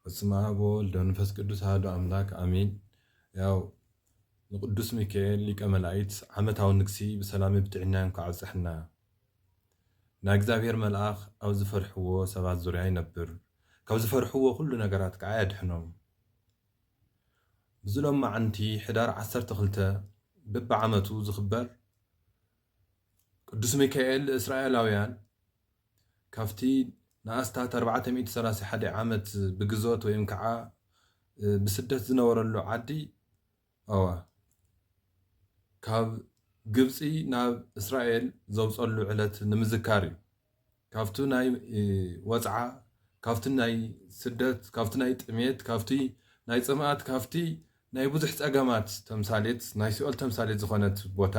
በስመ አብ ወወልድ ወመንፈስ ቅዱስ አሐዱ አምላክ አሜን። ያው ንቅዱስ ሚካኤል ሊቀ መላእክት ዓመታዊ ንግሲ ብሰላም ብጥዕናን ከዓጽሕና ናይ እግዚአብሔር መልአኽ ኣብ ዝፈርሕዎ ሰባት ዙርያ ይነብር፣ ካብ ዝፈርሕዎ ኩሉ ነገራት ከዓ የድሕኖም። ብዝሎም መዓንቲ ሕዳር 12 በብዓመቱ ዝኽበር ቅዱስ ሚካኤል እስራኤላውያን ካብቲ ንኣስታት 431 ዓመት ብግዞት ወይም ከዓ ብስደት ዝነበረሉ ዓዲ ካብ ግብፂ ናብ እስራኤል ዘውፀሉ ዕለት ንምዝካር እዩ። ካብቲ ናይ ወፅዓ፣ ካብቲ ናይ ስደት፣ ካብቲ ናይ ጥሜት፣ ካብቲ ናይ ፅምኣት፣ ካብቲ ናይ ብዙሕ ፀገማት ተምሳሌት ናይ ሲኦል ተምሳሌት ዝኾነት ቦታ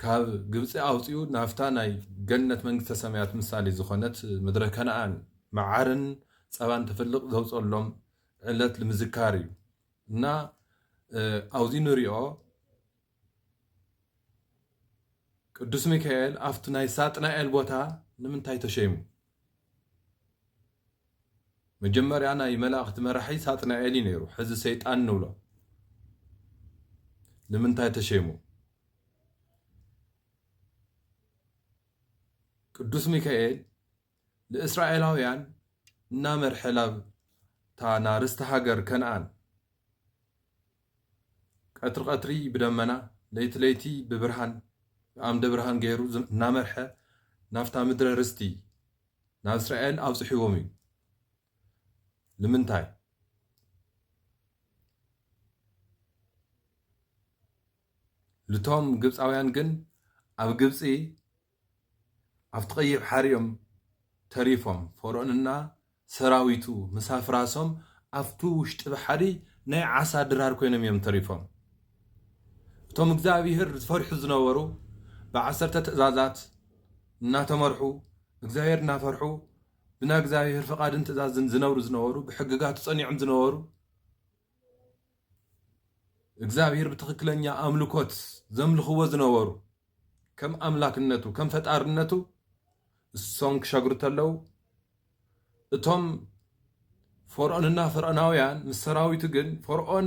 ካብ ግብፂ ኣውፅኡ ናፍታ ናይ ገነት መንግስተ ሰማያት ምሳሌ ዝኾነት ምድረ ከነኣን መዓርን ፀባን ተፈልቕ ዘውፀሎም ዕለት ንምዝካር እዩ እና ኣብዚ ንሪኦ ቅዱስ ሚካኤል ኣብቲ ናይ ሳጥናኤል ቦታ ንምንታይ ተሸይሙ? መጀመርያ ናይ መላእኽቲ መራሒ ሳጥናኤል እዩ ነይሩ፣ ሕዚ ሰይጣን ንብሎ። ንምንታይ ተሸይሙ? ቅዱስ ሚካኤል ንእስራኤላውያን እናመርሐ ላብታ ናርስተ ሃገር ከነኣን ቀትሪ ቀትሪ ብደመና ለይቲ ለይቲ ብብርሃን ኣምደ ብርሃን ገይሩ እናመርሐ ናፍታ ምድረ ርስቲ ናብ እስራኤል ኣብፅሒዎም እዩ። ንምንታይ? ልቶም ግብፃውያን ግን ኣብ ግብፂ ኣብቲ ቀይሕ ሓሪኦም ተሪፎም ፈርዖንና ሰራዊቱ መሳፍራሶም ኣብቲ ውሽጢ ባሕሪ ናይ ዓሳ ድራር ኮይኖም እዮም ተሪፎም። እቶም እግዚአብሔር ዝፈርሑ ዝነበሩ ብዓሰርተ ትእዛዛት እናተመርሑ እግዚአብሔር እናፈርሑ ብና እግዚአብሔር ፈቃድን ትእዛዝን ዝነበሩ ብሕግጋት ፀኒዖም ዝነበሩ እግዚአብሔር ብትክክለኛ ኣምልኮት ዘምልኽዎ ዝነበሩ ከም ኣምላክነቱ ከም ፈጣርነቱ እሶም ክሸግሩ ተለው እቶም ፈርዖንና ፈርዖናውያን ምስ ሰራዊቱ ግን ፈርዖን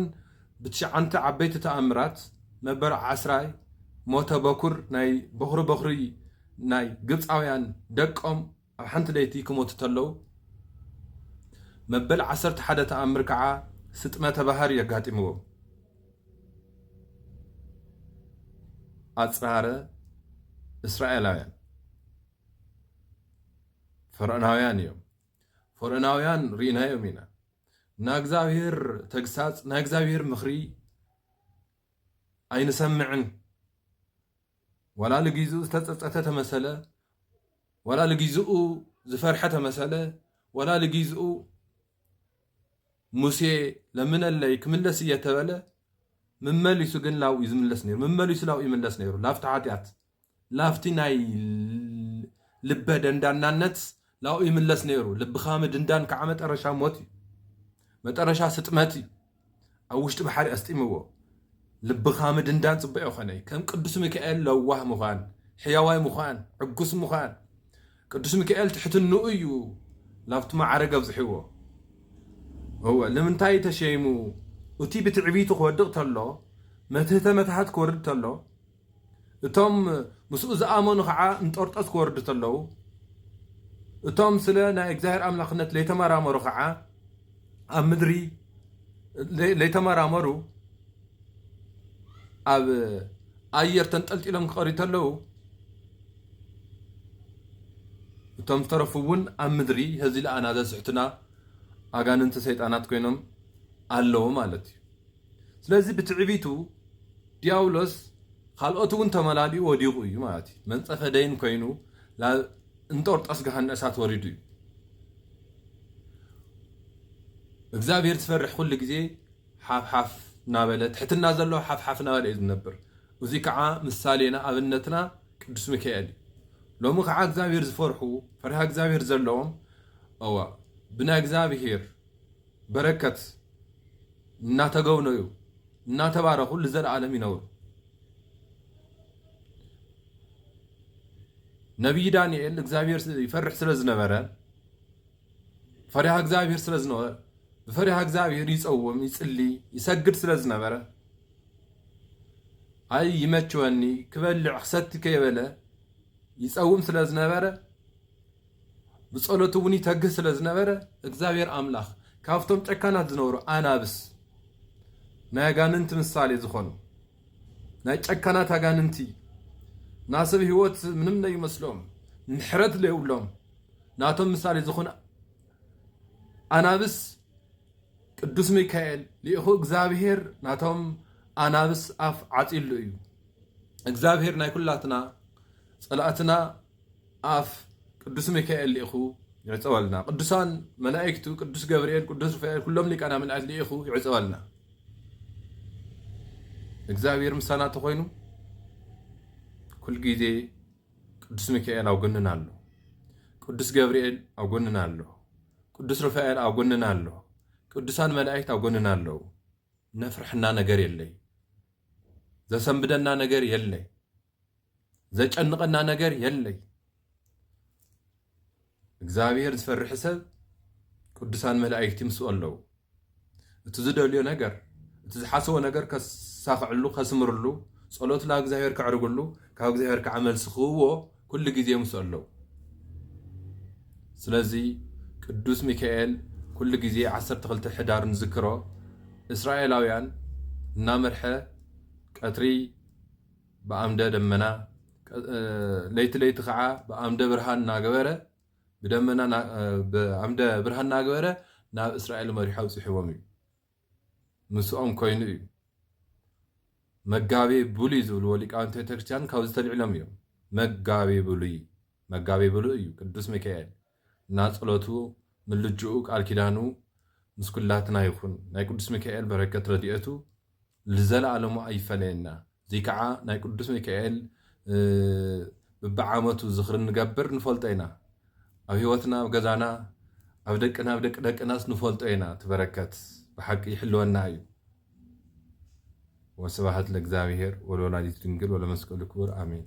ብትሽዓንተ ዓበይቲ ተኣምራት መበል 10 ሞተ በኩር ናይ በኩሪ ናይ ግብፃውያን ደቆም ኣብ ሓንቲ ለይቲ ክሞቱ ተለው መበል 11 ተኣምር ከዓ ስጥመተ ባህር የጋጢምዎም ኣፅራረ እስራኤላውያን ፈርዖናውያን እዮም። ፈርዖናውያን ርኢናዮም ኢና። ናይ እግዚአብሔር ተግሳፅ ናይ እግዚአብሔር ምኽሪ ኣይንሰምዕን። ወላ ለጊዜኡ ዝተፀፀተ ተመሰለ፣ ወላ ለጊዜኡ ዝፈርሐ ተመሰለ፣ ወላ ለጊዜኡ ሙሴ ለምነለይ ክምለስ እየ ተበለ ምመሊሱ ግን ላብኡ ዝምለስ ነይሩ። ምመሊሱ ላብኡ ይምለስ ነይሩ። ላፍቲ ሓጢኣት ላፍቲ ናይ ልበ ደንዳናነት ላብኡ ይምለስ ነይሩ። ልብኻ ምድንዳን ከዓ መጠረሻ ሞት እዩ፣ መጠረሻ ስጥመት እዩ። ኣብ ውሽጢ ባሕሪ ኣስጢምዎ ልብኻ ምድንዳን ፅቡቅ ይኾነ ከም ቅዱስ ሚካኤል ለዋህ ምዃን፣ ሕያዋይ ምዃን፣ ዕጉስ ምዃን። ቅዱስ ሚካኤል ትሕትንኡ እዩ ላብቲ ማዕረግ ኣብዝሕዎ። ንምንታይ ተሸይሙ? እቲ ብትዕቢቱ ክወድቕ ተሎ መትህተ መትሃት ክወርድ ተሎ እቶም ምስኡ ዝኣመኑ ከዓ እንጦርጦስ ክወርዱ ተለው እቶም ስለ ናይ እግዚአብሔር ኣምላኽነት ለይተመራመሩ ከዓ ኣብ ምድሪ ለይተመራመሩ ኣብ ኣየር ተንጠልጢሎም ክቐርዩ ተለው እቶም ዝተረፉ እውን ኣብ ምድሪ ህዚ ለኣና ዘስሕቱና ኣጋንንቲ ሰይጣናት ኮይኖም ኣለዉ ማለት እዩ። ስለዚ ብትዕቢቱ ዲያብሎስ ካልኦት እውን ተመላሊኡ ወዲቑ እዩ ማለት እዩ። መንፀፈ ደይን ኮይኑ እንጦርጦስ ገሃነመ እሳት ወሪዱ እዩ። እግዚአብሔር ዝፈርሕ ኩሉ ግዜ ሓፍሓፍ እናበለ ትሕትና ዘለዎ ሓፍሓፍ እናበለ እዩ ዝነብር። እዚ ከዓ ምሳሌና ኣብነትና ቅዱስ ሚካኤል እዩ። ሎሚ ከዓ እግዚአብሔር ዝፈርሑ ፈሪሃ እግዚአብሔር ዘለዎም ብናይ እግዚአብሔር በረከት እናተገውነዩ እናተባረኹ ለዘለዓለም ይነብሩ። ነቢይ ዳንኤል እግዚአብሔር ይፈርሕ ስለ ዝነበረ ፈሪሃ እግዚአብሔር ስለ ዝነበረ بفرح እግዚአብሔር يصوم يصلي يسجد ስለዝነበረ አይ ይመችወኒ ክበልዕ ክሰቲ ከይበለ ይጸውም ስለዝነበረ ብጸሎቱ እውን ይተግህ ስለዝነበረ እግዚአብሔር አምላኽ ካብቶም ጨካናት ዝነበሩ አናብስ ናይ አጋንንት ምሳሌ ዝኾኑ ናይ ጨካናት አጋንንቲ ናሰብ ህይወት ምንም ነው ይመስሎም ንሕረት ለይብሎም ናቶም ምሳሌ ዝኾኑ አናብስ ቅዱስ ሚካኤል ሊእኹ እግዚአብሔር ናቶም አናብስ አፍ ዓጢሉ እዩ እግዚአብሔር ናይ ኩላትና ጸላእትና አፍ ቅዱስ ሚካኤል ሊእኹ ይዕጸወልና ቅዱሳን መላእክቱ ቅዱስ ገብርኤል ቅዱስ ሩፋኤል ኩሎም ሊቃና መላእክት ሊእኹ ይዕጸወልና እግዚአብሔር ምሳና ተኾይኑ ኩል ጊዜ ቅዱስ ሚካኤል አውጎንና አሎ ቅዱስ ገብርኤል አውጎንና አሎ ቅዱስ ሩፋኤል አውጎንና አሎ ቅዱሳን መላእክት አውጎንና አሎ ነፍርሕና ነገር የለይ ዘሰንብደና ነገር የለይ ዘጨንቀና ነገር የለይ እግዚአብሔር ዝፈርሕ ሰብ ቅዱሳን መላእክት ይምስኡ ኣለዉ እቲ ዝደልዮ ነገር እቲ ዝሓሰቦ ነገር ከሳኽዕሉ ከስምርሉ ጸሎት ለእግዚአብሔር ከዕርግሉ ካብ እግዚአብሔር ከዓመልሲ ክህብዎ ኩሉ ጊዜ ይምስኡ ኣለዉ ስለዚ ቅዱስ ሚካኤል ኩሉ ጊዜ 12 ሕዳር ንዝክሮ እስራኤላውያን እናመርሐ ቀትሪ በአምደ ደመና ለይቲ ለይቲ ከዓ በአምደ ብርሃን እናገበረ ብደመና በአምደ ብርሃን እናገበረ ናብ እስራኤል መሪሖ አውፂሕዎም እዩ ምስኦም ኮይኑ እዩ መጋቤ ብሉይ ዝብልዎ ሊቃውንተ ቤተክርስቲያን ካብ ዝተልዕሎም እዮም መጋቤ ብሉይ እዩ ቅዱስ ሚካኤል እና ጸሎቱ ምልጅኡ ቃል ኪዳኑ ምስ ኩላትና ይኹን ናይ ቅዱስ ሚካኤል በረከት ረድኤቱ ለዘለዓለሙ አይፈለየና እዚ ከዓ ናይ ቅዱስ ሚካኤል በዓመቱ ዝኽሪ ንገብር ንፈልጦ ኢና ኣብ ህይወትና ኣብ ገዛና ኣብ ደቅና ኣብ ደቂ ደቅናስ ንፈልጦ ኢና ትበረከት ብሓቂ ይሕልወና እዩ ወስብሐት ለእግዚአብሔር ወለወላዲቱ ድንግል ወለመስቀሉ ክቡር አሜን